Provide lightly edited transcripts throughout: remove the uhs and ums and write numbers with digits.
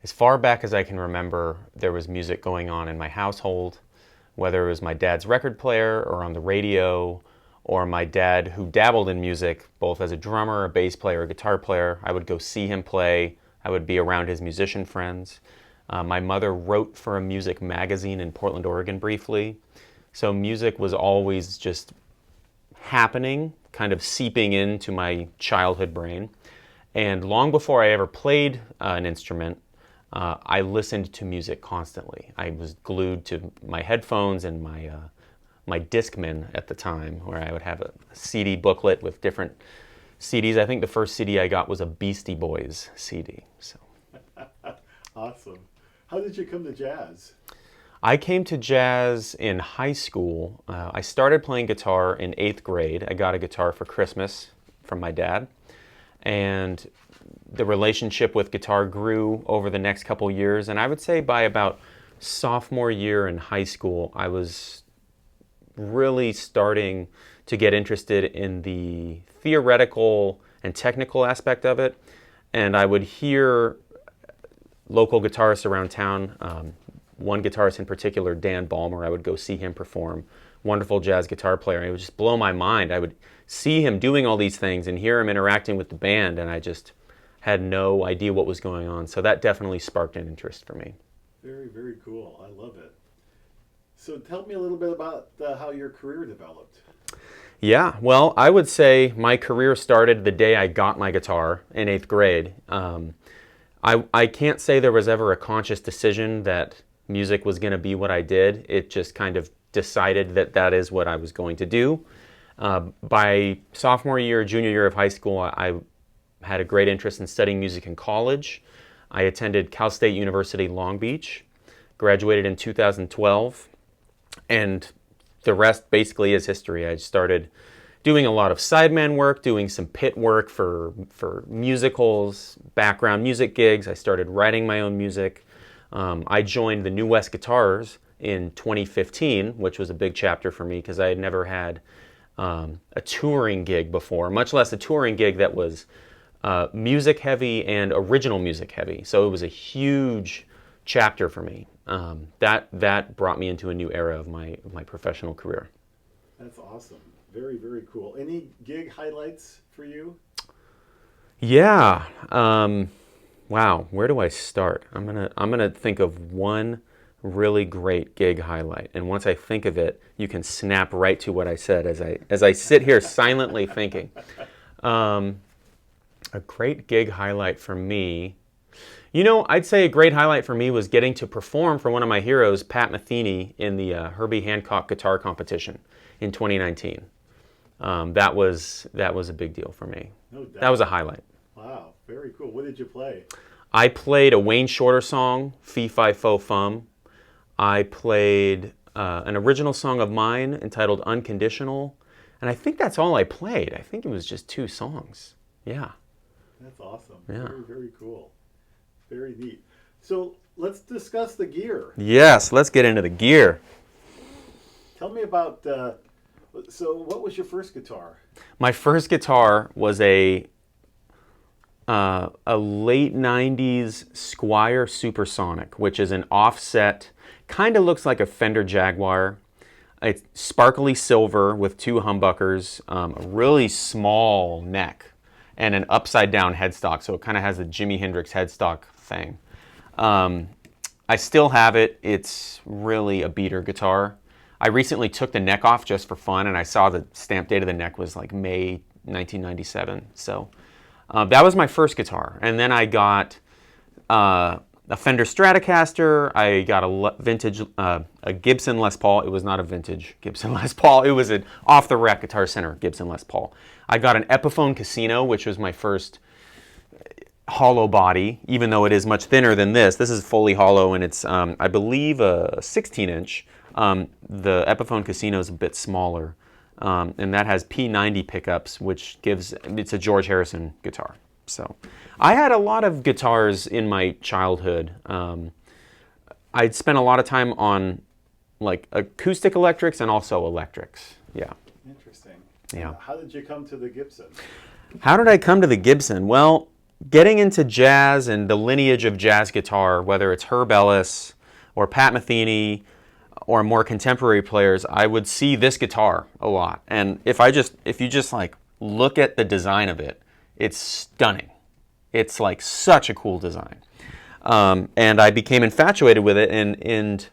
as far back as I can remember, there was music going on in my household, whether it was my dad's record player or on the radio, or my dad who dabbled in music, both as a drummer, a bass player, a guitar player. I would go see him play. I would be around his musician friends. My mother wrote for a music magazine in Portland, Oregon briefly. So music was always just happening, kind of seeping into my childhood brain. And long before I ever played an instrument, I listened to music constantly. I was glued to my headphones and my Discman at the time, where I would have a CD booklet with different CDs. I think the first CD I got was a Beastie Boys CD. So, Awesome. How did you come to jazz? I came to jazz in high school. I started playing guitar in 8th grade. I got a guitar for Christmas from my dad. And the relationship with guitar grew over the next couple years. And I would say by about sophomore year in high school, I was really starting to get interested in the theoretical and technical aspect of it. And I would hear local guitarists around town, one guitarist in particular, Dan Ballmer. I would go see him perform. Wonderful jazz guitar player. And it would just blow my mind. I would see him doing all these things and hear him interacting with the band, and I just had no idea what was going on. So that definitely sparked an interest for me. Very, very cool. I love it. So tell me a little bit about how your career developed. Yeah, well, I would say my career started the day I got my guitar in 8th grade. I can't say there was ever a conscious decision that music was going to be what I did. It just kind of decided that that is what I was going to do. By sophomore year, junior year of high school, I had a great interest in studying music in college. I attended Cal State University Long Beach, graduated in 2012, and the rest basically is history. I started doing a lot of sideman work, doing some pit work for musicals, background music gigs. I started writing my own music. I joined the New West Guitars in 2015, which was a big chapter for me because I had never had a touring gig before, much less a touring gig that was music heavy and original music heavy. So it was a huge chapter for me. That brought me into a new era of my professional career. That's awesome. Very, very cool. Any gig highlights for you? Yeah. Wow. Where do I start? I'm gonna think of one really great gig highlight, and once I think of it, you can snap right to what I said as I sit here silently thinking. A great gig highlight for me. I'd say a great highlight for me was getting to perform for one of my heroes, Pat Metheny, in the Herbie Hancock guitar competition in 2019. That was a big deal for me. No doubt. That was a highlight. Wow, very cool. What did you play? I played a Wayne Shorter song, Fee Fi Fo Fum. I played an original song of mine entitled Unconditional. And I think that's all I played. I think it was just 2 songs. Yeah. That's awesome. Yeah. Very, very cool. Very neat. So let's discuss the gear. Yes, let's get into the gear. Tell me about, so what was your first guitar? My first guitar was a late 90s Squier Supersonic, which is an offset, kind of looks like a Fender Jaguar. It's sparkly silver with 2 humbuckers, a really small neck, and an upside down headstock, so it kind of has the Jimi Hendrix headstock thing. I still have it. It's really a beater guitar. I recently took the neck off just for fun, and I saw the stamp date of the neck was like May 1997. So that was my first guitar. And then I got a Fender Stratocaster. I got a Gibson Les Paul. It was not a vintage Gibson Les Paul. It was an off-the-rack Guitar Center Gibson Les Paul. I got an Epiphone Casino, which was my first hollow body, even though it is much thinner than this. This is fully hollow, and it's, I believe, a 16-inch. The Epiphone Casino is a bit smaller, and that has P90 pickups, which it's a George Harrison guitar. So I had a lot of guitars in my childhood. I'd spent a lot of time on like acoustic electrics and also electrics. Yeah. Interesting. Yeah. How did you come to the Gibson? How did I come to the Gibson? Well, getting into jazz and the lineage of jazz guitar, whether it's Herb Ellis or Pat Metheny or more contemporary players, I would see this guitar a lot. And if you just like look at the design of it, it's stunning. It's like such a cool design. And I became infatuated with it, and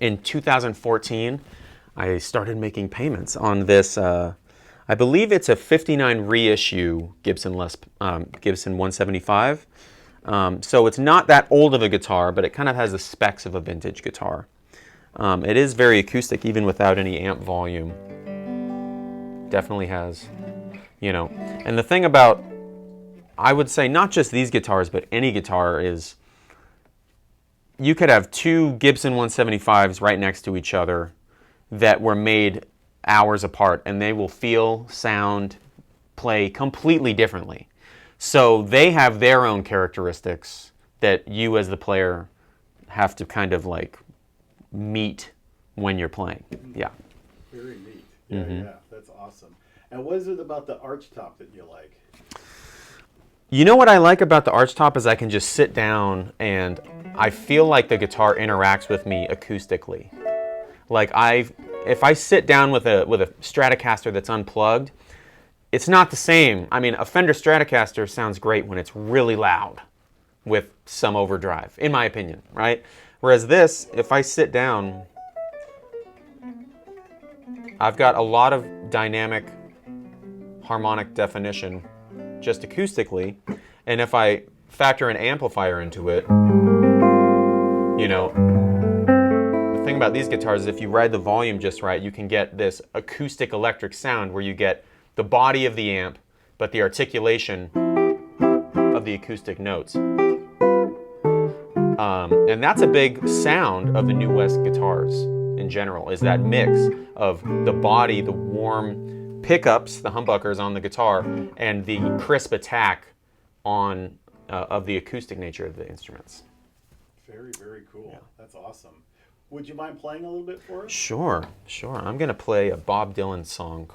in 2014, I started making payments on this. I believe it's a '59 reissue Gibson 175. So it's not that old of a guitar, but it kind of has the specs of a vintage guitar. It is very acoustic, even without any amp volume. Definitely has, And the thing about, I would say, not just these guitars, but any guitar is, you could have two Gibson 175s right next to each other that were made hours apart, and they will feel, sound, play completely differently. So they have their own characteristics that you as the player have to kind of like meet when you're playing. Yeah. Very neat. Yeah, that's awesome. And what is it about the Archtop that you like? You know what I like about the Archtop is I can just sit down and I feel like the guitar interacts with me acoustically. Like if I sit down with a Stratocaster that's unplugged, it's not the same. I mean, a Fender Stratocaster sounds great when it's really loud with some overdrive, in my opinion, right? Whereas this, if I sit down, I've got a lot of dynamic harmonic definition just acoustically, and if I factor an amplifier into it, the thing about these guitars is if you ride the volume just right, you can get this acoustic electric sound where you get the body of the amp, but the articulation of the acoustic notes. And that's a big sound of the New West guitars in general, is that mix of the body, the warm pickups, the humbuckers on the guitar, and the crisp attack on of the acoustic nature of the instruments. Very, very cool. Yeah. That's awesome. Would you mind playing a little bit for us? Sure. I'm going to play a Bob Dylan song.